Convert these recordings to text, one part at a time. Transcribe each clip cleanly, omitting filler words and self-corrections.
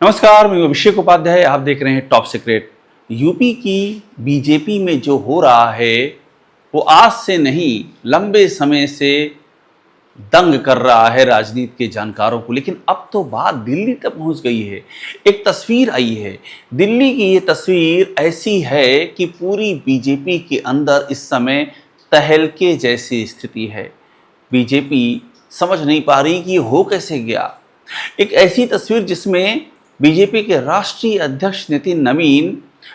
नमस्कार, मैं अभिषेक उपाध्याय। आप देख रहे हैं टॉप सीक्रेट। यूपी की बीजेपी में जो हो रहा है वो आज से नहीं, लंबे समय से दंग कर रहा है राजनीति के जानकारों को। लेकिन अब तो बात दिल्ली तक पहुंच गई है। एक तस्वीर आई है दिल्ली की। ये तस्वीर ऐसी है कि पूरी बीजेपी के अंदर इस समय तहलके जैसी स्थिति है। बीजेपी समझ नहीं पा रही कि ये हो कैसे गया। एक ऐसी तस्वीर जिसमें बीजेपी के राष्ट्रीय अध्यक्ष नितिन नवीन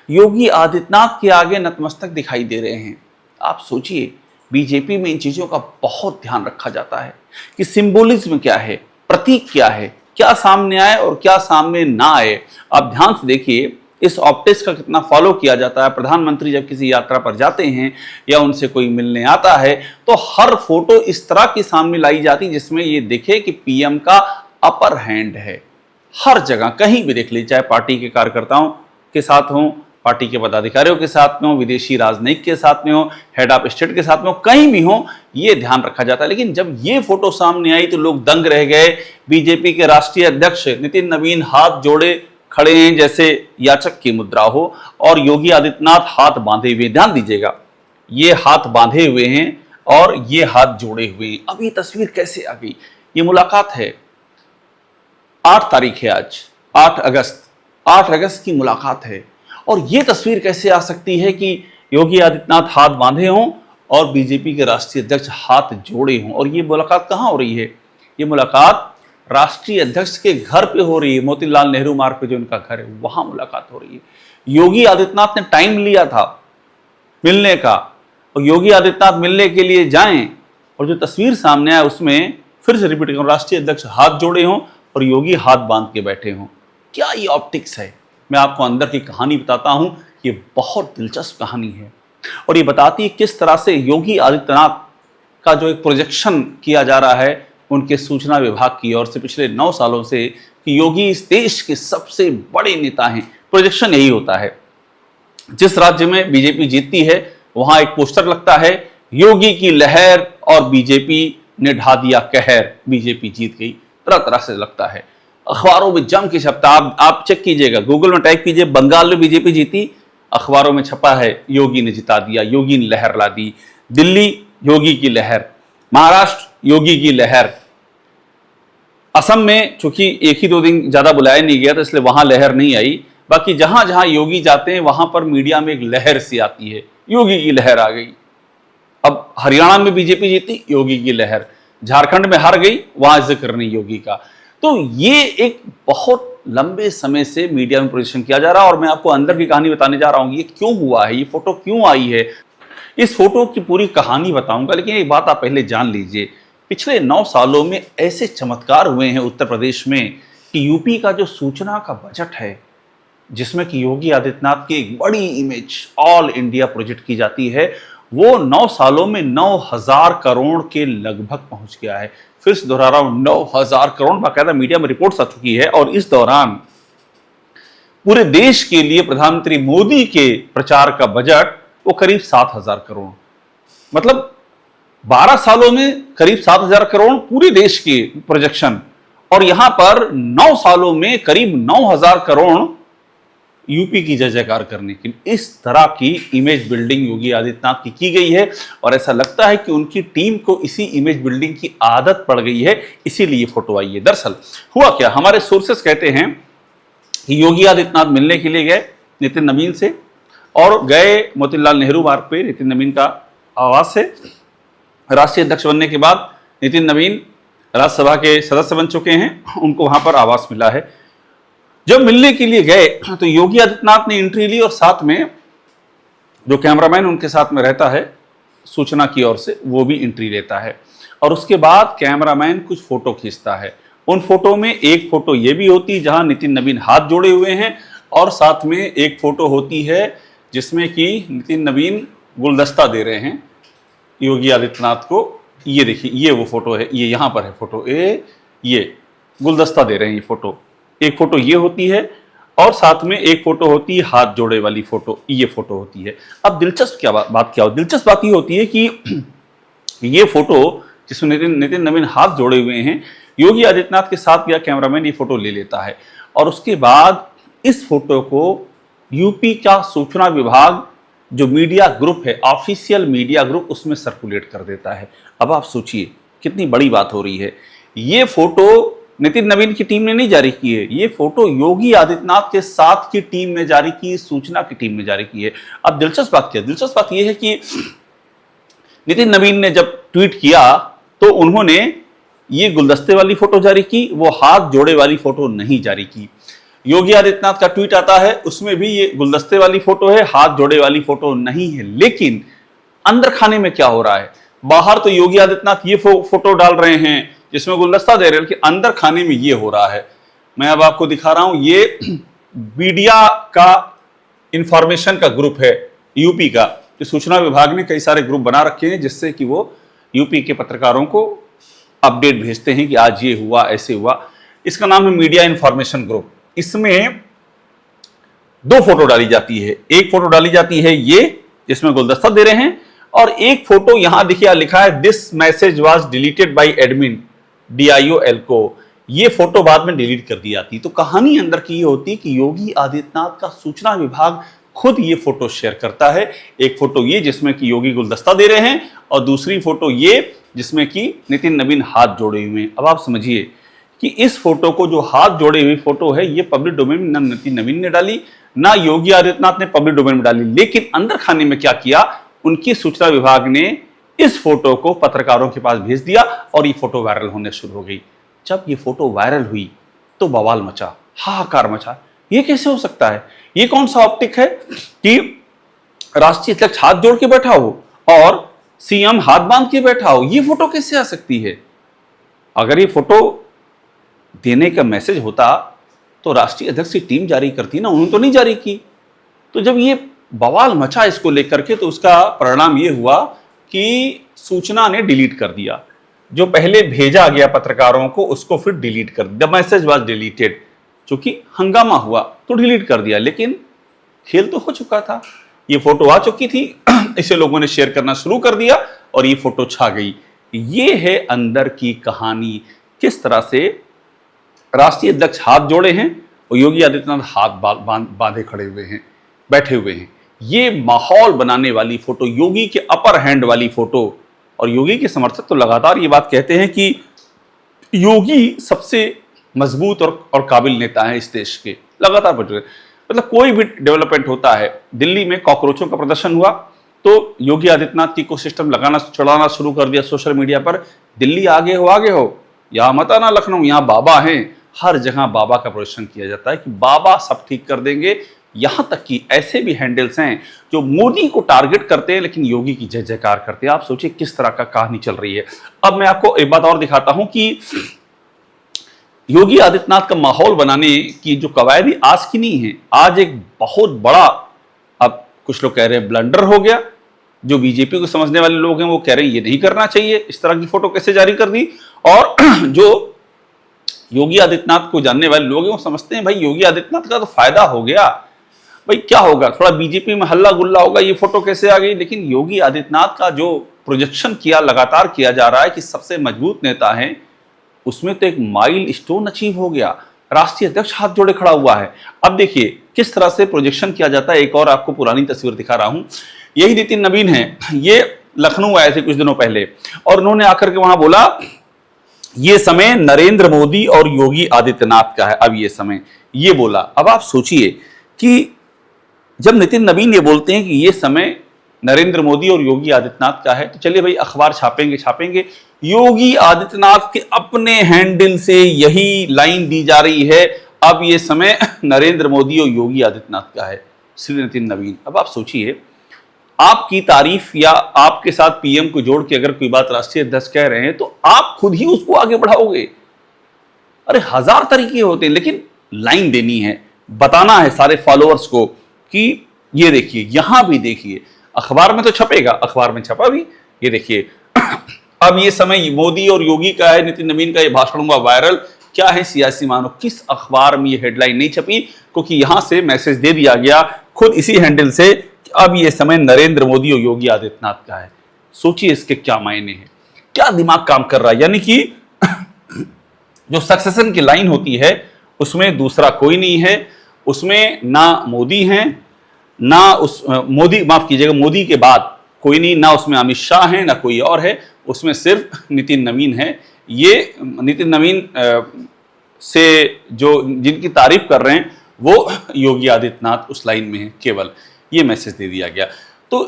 योगी आदित्यनाथ के आगे नतमस्तक दिखाई दे रहे हैं। आप सोचिए, बीजेपी में इन चीजों का बहुत ध्यान रखा जाता है कि सिंबोलिज्म क्या है, प्रतीक क्या है, क्या सामने आए और क्या सामने ना आए। आप ध्यान से देखिए, इस ऑप्टिक्स का कितना फॉलो किया जाता है। प्रधानमंत्री जब किसी यात्रा पर जाते हैं या उनसे कोई मिलने आता है तो हर फोटो इस तरह की सामने लाई जाती है जिसमें ये दिखे कि पीएम का अपर हैंड है। हर जगह कहीं भी देख लीजिए, चाहे पार्टी के कार्यकर्ताओं के साथ हों, पार्टी के पदाधिकारियों के साथ में हो, विदेशी राजनयिक के साथ में हो, हेड ऑफ स्टेट के साथ में हो, कहीं भी हो, ये ध्यान रखा जाता है। लेकिन जब ये फोटो सामने आई तो लोग दंग रह गए। बीजेपी के राष्ट्रीय अध्यक्ष नितिन नवीन हाथ जोड़े खड़े हैं जैसे याचक की मुद्रा हो, और योगी आदित्यनाथ हाथ बांधे हुए। ध्यान दीजिएगा, ये हाथ बांधे हुए हैं और ये हाथ जोड़े हुए हैं। अब ये तस्वीर कैसे आ गई? ये मुलाकात है, 8 तारीख है आज, 8 अगस्त की मुलाकात है। और ये तस्वीर कैसे आ सकती है कि योगी आदित्यनाथ हाथ बांधे हों और बीजेपी के राष्ट्रीय अध्यक्ष हाथ जोड़े हों? और ये मुलाकात कहाँ हो रही है? ये मुलाकात राष्ट्रीय अध्यक्ष के घर पे हो रही है। मोतीलाल नेहरू मार्ग पे जो उनका घर है वहां मुलाकात हो रही है। योगी आदित्यनाथ ने टाइम लिया था मिलने का, और योगी आदित्यनाथ मिलने के लिए जाएं और जो तस्वीर सामने आया उसमें फिर से रिपीट करूं, राष्ट्रीय अध्यक्ष हाथ जोड़े हों और योगी हाथ बांध के बैठे हों। क्या ये ऑप्टिक्स है? मैं आपको अंदर की कहानी बताता हूं। ये बहुत दिलचस्प कहानी है और ये बताती है किस तरह से योगी आदित्यनाथ का जो एक प्रोजेक्शन किया जा रहा है उनके सूचना विभाग की ओर से पिछले 9 सालों से कि योगी इस देश के सबसे बड़े नेता हैं। प्रोजेक्शन यही होता है। जिस राज्य में बीजेपी जीतती है वहां एक पोस्टर लगता है, योगी की लहर और बीजेपी ने ढा दिया कहर, बीजेपी जीत गई। तरह तरह से लगता है। अखबारों में जम के छपता। आप चेक कीजिएगा, गूगल में टाइप कीजिए बंगाल में बीजेपी जीती, अखबारों में छपा है योगी ने जिता दिया, योगी ने लहर ला दी। दिल्ली योगी की लहर, महाराष्ट्र योगी की लहर। असम में चूंकि एक ही 2 दिन ज्यादा बुलाया नहीं गया तो इसलिए वहां लहर नहीं आई। बाकी जहां जहां योगी जाते हैं वहां पर मीडिया में एक लहर सी आती है, योगी की लहर आ गई। अब हरियाणा में बीजेपी जीती, योगी की लहर। झारखंड में हार गई, वहां जिक्र नहीं योगी का। तो ये एक बहुत लंबे समय से मीडिया में पोजीशन किया जा रहा है और मैं आपको अंदर की कहानी बताने जा रहा हूं। ये क्यों हुआ है, ये फोटो क्यों आई है, इस फोटो की पूरी कहानी बताऊंगा। लेकिन एक बात आप पहले जान लीजिए, पिछले 9 सालों में ऐसे चमत्कार हुए हैं उत्तर प्रदेश में कि यूपी का जो सूचना का बजट है, जिसमें कि योगी आदित्यनाथ की एक बड़ी इमेज ऑल इंडिया प्रोजेक्ट की जाती है, वो 9 सालों में 9,000 करोड़ के लगभग पहुंच गया है। फिर से दोहरा रहा हूं, 9,000 करोड़, बाकायदा मीडिया में रिपोर्ट्स आ चुकी है। और इस दौरान पूरे देश के लिए प्रधानमंत्री मोदी के प्रचार का बजट वो करीब 7,000 करोड़, मतलब 12 सालों में करीब 7,000 करोड़ पूरे देश के प्रोजेक्शन। और यहां पर 9 सालों में करीब 9,000 करोड़ यूपी की जय जयकार करने की। इस तरह की इमेज बिल्डिंग योगी आदित्यनाथ की गई है और ऐसा लगता है कि उनकी टीम को इसी इमेज बिल्डिंग की आदत पड़ गई है, इसीलिए फोटो आई है। दरअसल हुआ क्या, हमारे सोर्सेस कहते हैं कि योगी आदित्यनाथ मिलने के लिए गए नितिन नवीन से और गए मोतीलाल नेहरू मार्ग पे। नितिन नवीन का आवास है। राष्ट्रीय अध्यक्ष बनने के बाद नितिन नवीन राज्यसभा के सदस्य बन चुके हैं, उनको वहां पर आवास मिला है। जब मिलने के लिए गए तो योगी आदित्यनाथ ने एंट्री ली और साथ में जो कैमरामैन उनके साथ में रहता है सूचना की ओर से, वो भी एंट्री लेता है। और उसके बाद कैमरामैन कुछ फोटो खींचता है। उन फोटो में एक फोटो ये भी होती है जहां नितिन नवीन हाथ जोड़े हुए हैं और साथ में एक फोटो होती है जिसमें कि नितिन नवीन गुलदस्ता दे रहे हैं योगी आदित्यनाथ को। ये देखिए, ये वो फोटो है, ये यहां पर है फोटो, ये गुलदस्ता दे रहे हैं। ये फोटो, एक फोटो ये होती है और साथ में एक फोटो होती है हाथ जोड़े वाली फोटो, ये फोटो होती है। अब दिलचस्प बात क्या हो, दिलचस्प बात ये होती है कि ये फोटो जिसमें नितिन नवीन हाथ जोड़े हुए हैं, योगी आदित्यनाथ के साथ गया कैमरामैन ये फोटो ले लेता है और उसके बाद इस फोटो को यूपी का सूचना विभाग जो मीडिया ग्रुप है, ऑफिशियल मीडिया ग्रुप, उसमें सर्कुलेट कर देता है। अब आप सोचिए कितनी बड़ी बात हो रही है। ये फोटो नितिन नवीन की टीम ने नहीं जारी की है, ये फोटो योगी आदित्यनाथ के साथ की टीम ने जारी की, सूचना की टीम ने जारी की है। अब दिलचस्प बात क्या है? दिलचस्प बात यह है कि नितिन नवीन ने जब ट्वीट किया तो उन्होंने ये गुलदस्ते वाली फोटो जारी की, वो हाथ जोड़े वाली फोटो नहीं जारी की। योगी आदित्यनाथ का ट्वीट आता है, उसमें भी ये गुलदस्ते वाली फोटो है, हाथ जोड़े वाली फोटो नहीं है। लेकिन अंदर खाने में क्या हो रहा है? बाहर तो योगी आदित्यनाथ ये फोटो डाल रहे हैं जिसमें गुलदस्ता दे रहे हैं, लेकिन अंदर खाने में ये हो रहा है। मैं अब आपको दिखा रहा हूं, ये मीडिया का इंफॉर्मेशन का ग्रुप है यूपी का, जो सूचना विभाग ने कई सारे ग्रुप बना रखे हैं जिससे कि वो यूपी के पत्रकारों को अपडेट भेजते हैं कि आज ये हुआ, ऐसे हुआ। इसका नाम है मीडिया इंफॉर्मेशन ग्रुप। इसमें दो फोटो डाली जाती है। एक फोटो डाली जाती है ये जिसमें गुलदस्ता दे रहे हैं, और एक फोटो यहां देखिए लिखा है this message was deleted bye admin DIO एल्को। ये फोटो बाद में डिलीट कर दी जाती। तो कहानी अंदर की ये होती कि योगी आदित्यनाथ का सूचना विभाग खुद ये फोटो शेयर करता है। एक फोटो ये जिसमें कि योगी गुलदस्ता दे रहे हैं, और दूसरी फोटो ये जिसमें कि नितिन नवीन हाथ जोड़े हुए हैं। अब आप समझिए कि इस फोटो को, जो हाथ जोड़े हुई फोटो है, ये पब्लिक डोमेन में ना नितिन नवीन ने डाली, ना योगी आदित्यनाथ ने पब्लिक डोमेन में डाली। लेकिन अंदर खाने में क्या किया, उनकी सूचना विभाग ने इस फोटो को पत्रकारों के पास भेज दिया और ये फोटो वायरल होने शुरू हो गई। जब ये फोटो वायरल हुई तो बवाल मचा, हाहाकार मचा। ये कैसे हो सकता है? ये कौन सा ऑप्टिक है कि राष्ट्रीय अध्यक्ष हाथ जोड़ के बैठा हो और सीएम हाथ बांध के बैठा हो? ये फोटो कैसे आ सकती है? अगर ये फोटो देने का मैसेज होता तो राष्ट्रीय अध्यक्ष की टीम जारी करती ना, उन्होंने तो नहीं जारी की। तो जब ये बवाल मचा इसको लेकर के, तो उसका परिणाम ये हुआ कि सूचना ने डिलीट कर दिया। जो पहले भेजा गया पत्रकारों को उसको फिर डिलीट कर दिया। The message was deleted. चूंकि हंगामा हुआ तो डिलीट कर दिया, लेकिन खेल तो हो चुका था। ये फोटो आ चुकी थी, इसे लोगों ने शेयर करना शुरू कर दिया और ये फोटो छा गई। ये है अंदर की कहानी, किस तरह से राष्ट्रीय अध्यक्ष हाथ जोड़े हैं और योगी आदित्यनाथ हाथ बांधे खड़े हुए हैं, बैठे हुए हैं। ये माहौल बनाने वाली फोटो, योगी के अपर हैंड वाली फोटो। और योगी के समर्थक तो लगातार ये बात कहते हैं कि योगी सबसे मजबूत और काबिल नेता है इस देश के। लगातार बोल रहे हैं, मतलब कोई भी डेवलपमेंट होता है। दिल्ली में कॉकरोचों का प्रदर्शन हुआ तो योगी आदित्यनाथ की इकोसिस्टम लगाना चढ़ाना शुरू कर दिया सोशल मीडिया पर, दिल्ली आगे हो, यहाँ मत आना लखनऊ, यहाँ बाबा हैं। हर जगह बाबा का प्रदर्शन किया जाता है कि बाबा सब ठीक कर देंगे। यहां तक कि ऐसे भी हैंडल्स हैं जो मोदी को टारगेट करते हैं लेकिन योगी की जय जयकार करते हैं। आप सोचिए किस तरह का कहानी चल रही है। अब मैं आपको एक बात और दिखाता हूं कि योगी आदित्यनाथ का माहौल बनाने की जो कवायद आज की नहीं है, आज एक बहुत बड़ा, अब कुछ लोग कह रहे हैं ब्लंडर हो गया। जो बीजेपी को समझने वाले लोग हैं वो कह रहे हैं ये नहीं करना चाहिए, इस तरह की फोटो कैसे जारी कर दी। और जो योगी आदित्यनाथ को जानने वाले लोग हैं वो समझते हैं भाई योगी आदित्यनाथ का तो फायदा हो गया, भाई क्या होगा, थोड़ा बीजेपी में हल्ला गुल्ला होगा, ये फोटो कैसे आ गई। लेकिन योगी आदित्यनाथ का जो प्रोजेक्शन किया, लगातार किया जा रहा है कि सबसे मजबूत नेता है, उसमें तो एक माइल स्टोन अचीव हो गया। राष्ट्रीय अध्यक्ष हाथ जोड़े खड़ा हुआ है। अब देखिए किस तरह से प्रोजेक्शन किया जाता है। एक और आपको पुरानी तस्वीर दिखा रहा हूं, यही नितिन नवीन है। ये लखनऊ आए थे कुछ दिनों पहले और उन्होंने आकर के वहां बोला ये समय नरेंद्र मोदी और योगी आदित्यनाथ का है। अब ये समय ये बोला। अब आप सोचिए कि जब नितिन नवीन ये बोलते हैं कि ये समय नरेंद्र मोदी और योगी आदित्यनाथ का है, तो चलिए भाई अखबार छापेंगे। योगी आदित्यनाथ के अपने हैंडल से यही लाइन दी जा रही है, अब ये समय नरेंद्र मोदी और योगी आदित्यनाथ का है, श्री नितिन नवीन। अब आप सोचिए, आपकी तारीफ या आपके साथ पीएम को जोड़ के अगर कोई बात राष्ट्रीय अध्यक्ष कह रहे हैं तो आप खुद ही उसको आगे बढ़ाओगे। अरे हजार तरीके होते हैं, लेकिन लाइन देनी है, बताना है सारे फॉलोअर्स को कि ये देखिए, यहां भी देखिए, अखबार में तो छपेगा, अखबार में छपा भी, ये देखिए। अब ये समय मोदी और योगी का है, नितिन नवीन का ये भाषण हुआ वायरल। क्या है सियासी मानो, किस अखबार में ये हेडलाइन नहीं छपी, क्योंकि यहां से मैसेज दे दिया गया खुद इसी हैंडल से, अब ये समय नरेंद्र मोदी और योगी आदित्यनाथ का है। सोचिए इसके क्या मायने हैं, क्या दिमाग काम कर रहा है। यानी कि जो सक्सेशन की लाइन होती है उसमें दूसरा कोई नहीं है। उसमें ना मोदी हैं, ना उस मोदी, माफ कीजिएगा, मोदी के बाद कोई नहीं, ना उसमें अमित शाह हैं, ना कोई और है। उसमें सिर्फ नितिन नवीन है। ये नितिन नवीन से जो जिनकी तारीफ कर रहे हैं वो योगी आदित्यनाथ उस लाइन में है। केवल ये मैसेज दे दिया गया। तो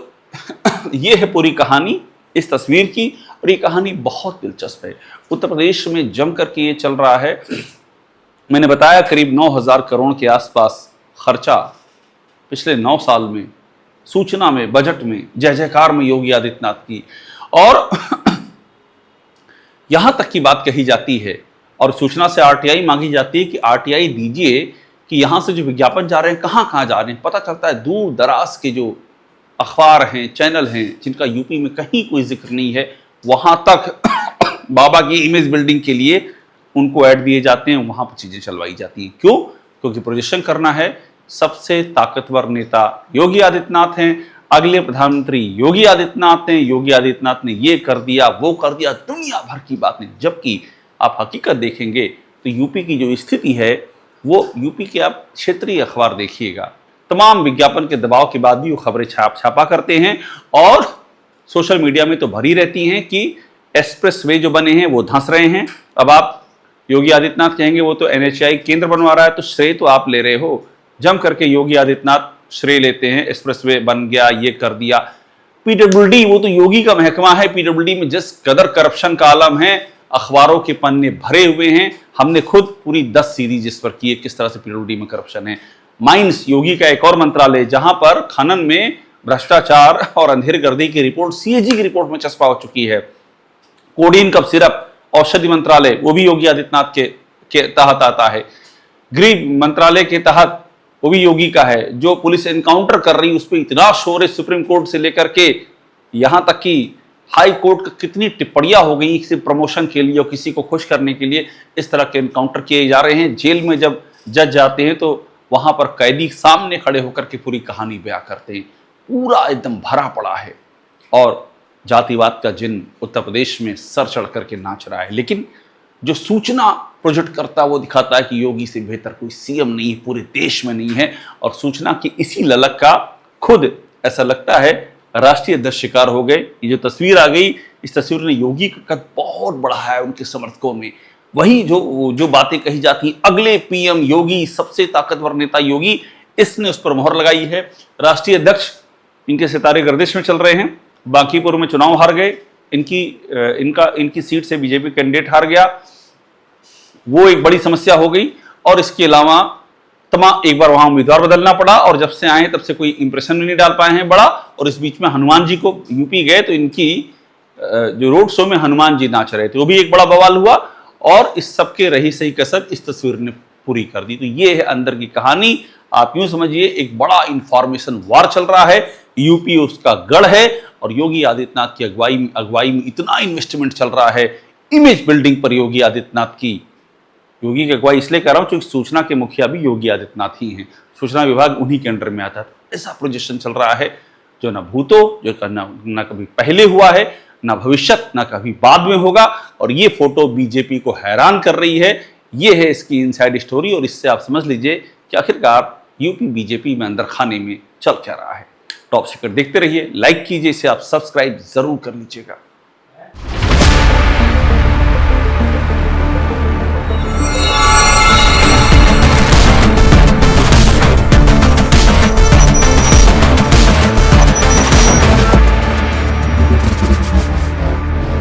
ये है पूरी कहानी इस तस्वीर की, और ये कहानी बहुत दिलचस्प है। उत्तर प्रदेश में जम करके ये चल रहा है। मैंने बताया करीब 9,000 करोड़ के आसपास खर्चा पिछले 9 साल में, सूचना में, बजट में, जय जयकार में योगी आदित्यनाथ की। और यहां तक की बात कही जाती है और सूचना से आरटीआई मांगी जाती है कि आरटीआई दीजिए कि यहां से जो विज्ञापन जा रहे हैं कहां कहां जा रहे हैं। पता चलता है दूर दराज के जो अखबार हैं, चैनल हैं, जिनका यूपी में कहीं कोई जिक्र नहीं है, वहां तक बाबा की इमेज बिल्डिंग के लिए उनको ऐड दिए जाते हैं, वहां पर चीजें चलवाई जाती हैं। क्यों? क्योंकि प्रोजेक्शन करना है। सबसे ताकतवर नेता योगी आदित्यनाथ हैं, अगले प्रधानमंत्री योगी आदित्यनाथ हैं, योगी आदित्यनाथ ने ये कर दिया, वो कर दिया, दुनिया भर की बातें। जबकि आप हकीकत देखेंगे तो यूपी की जो स्थिति है, वो यूपी के आप क्षेत्रीय अखबार देखिएगा, तमाम विज्ञापन के दबाव के बाद भी वो खबरें छापा करते हैं। और सोशल मीडिया में तो भरी रहती हैं कि एक्सप्रेस वे जो बने हैं वो धंस रहे हैं। अब आप योगी आदित्यनाथ कहेंगे वो तो एनएचएआई केंद्र बनवा रहा है, तो श्रेय तो आप ले रहे हो। जम करके योगी आदित्यनाथ श्रेय लेते हैं, एक्सप्रेस वे बन गया, ये कर दिया। पीडब्ल्यूडी, वो तो योगी का महकमा है। पीडब्ल्यूडी में जिस कदर करप्शन का आलम है, अखबारों के पन्ने भरे हुए हैं। हमने खुद पूरी 10 सीरीज इस पर की है, किस तरह से पीडब्ल्यूडी में करप्शन है। माइंस, योगी का एक और मंत्रालय, जहां पर खनन में भ्रष्टाचार और अंधेरगर्दी की रिपोर्ट सीएजी की रिपोर्ट में चस्पा हो चुकी है। कोडीन कफ सिरप औषधि मंत्रालय, वो भी योगी आदित्यनाथ के तहत आता है। गृह मंत्रालय के तहत वो भी योगी का है। जो पुलिस एनकाउंटर कर रही है उस पर इतना शोर है, सुप्रीम कोर्ट से लेकर के यहां तक कि हाई कोर्ट की कितनी टिप्पणियां हो गई किसी प्रमोशन के लिए और किसी को खुश करने के लिए। इस तरह के एनकाउंटर किए जा रहे हैं। जेल में जब जज जाते हैं तो वहां पर कैदी सामने खड़े होकर के पूरी कहानी बयां करते हैं। पूरा एकदम भरा पड़ा है और जातिवाद का जिन उत्तर प्रदेश में सर चढ़ करके नाच रहा है। लेकिन जो सूचना प्रोजेक्ट करता है वो दिखाता है कि योगी से बेहतर कोई सीएम नहीं, पूरे देश में नहीं है। और सूचना की इसी ललक का खुद ऐसा लगता है राष्ट्रीय अध्यक्ष शिकार हो गए। ये जो तस्वीर आ गई, इस तस्वीर ने योगी का कद बहुत बढ़ाया है उनके समर्थकों में। वही जो बातें कही जाती हैं, अगले पीएम योगी, सबसे ताकतवर नेता योगी, इसने उस पर मोहर लगाई है। राष्ट्रीय अध्यक्ष, इनके सितारे गर्दिश में चल रहे हैं। बांकीपुर में चुनाव हार गए, इनकी सीट से बीजेपी कैंडिडेट हार गया, वो एक बड़ी समस्या हो गई। और इसके अलावा एक बार वहां उम्मीदवार बदलना पड़ा, और जब से आए तब से कोई इंप्रेशन नहीं डाल पाए हैं बड़ा। और इस बीच में हनुमान जी को यूपी गए तो इनकी जो रोड शो में हनुमान जी नाच रहे थे, वो भी एक बड़ा बवाल हुआ। और इस सबके रही सही कसर इस तस्वीर ने पूरी कर दी। तो ये है अंदर की कहानी। आप यूं समझिए एक बड़ा इंफॉर्मेशन वार चल रहा है। यूपी उसका गढ़ है और योगी आदित्यनाथ की अगुवाई में इतना इन्वेस्टमेंट चल रहा है इमेज बिल्डिंग पर योगी आदित्यनाथ की। योगी की अगुवाई इसलिए कर रहा हूं क्योंकि सूचना के मुखिया भी योगी आदित्यनाथ ही हैं। सूचना विभाग उन्हीं के अंडर में आता है। ऐसा प्रोजेक्शन चल रहा है जो ना भूतो, जो ना कभी पहले हुआ है, ना भविष्य, ना कभी बाद में होगा। और ये फोटो बीजेपी को हैरान कर रही है। ये है इसकी इनसाइड स्टोरी। और इससे आप समझ लीजिए कि आखिरकार यूपी बीजेपी में अंदर खाने में चल क्या रहा है। टॉप सीक्रेट देखते रहिए, लाइक कीजिए, इसे आप सब्सक्राइब जरूर कर लीजिएगा।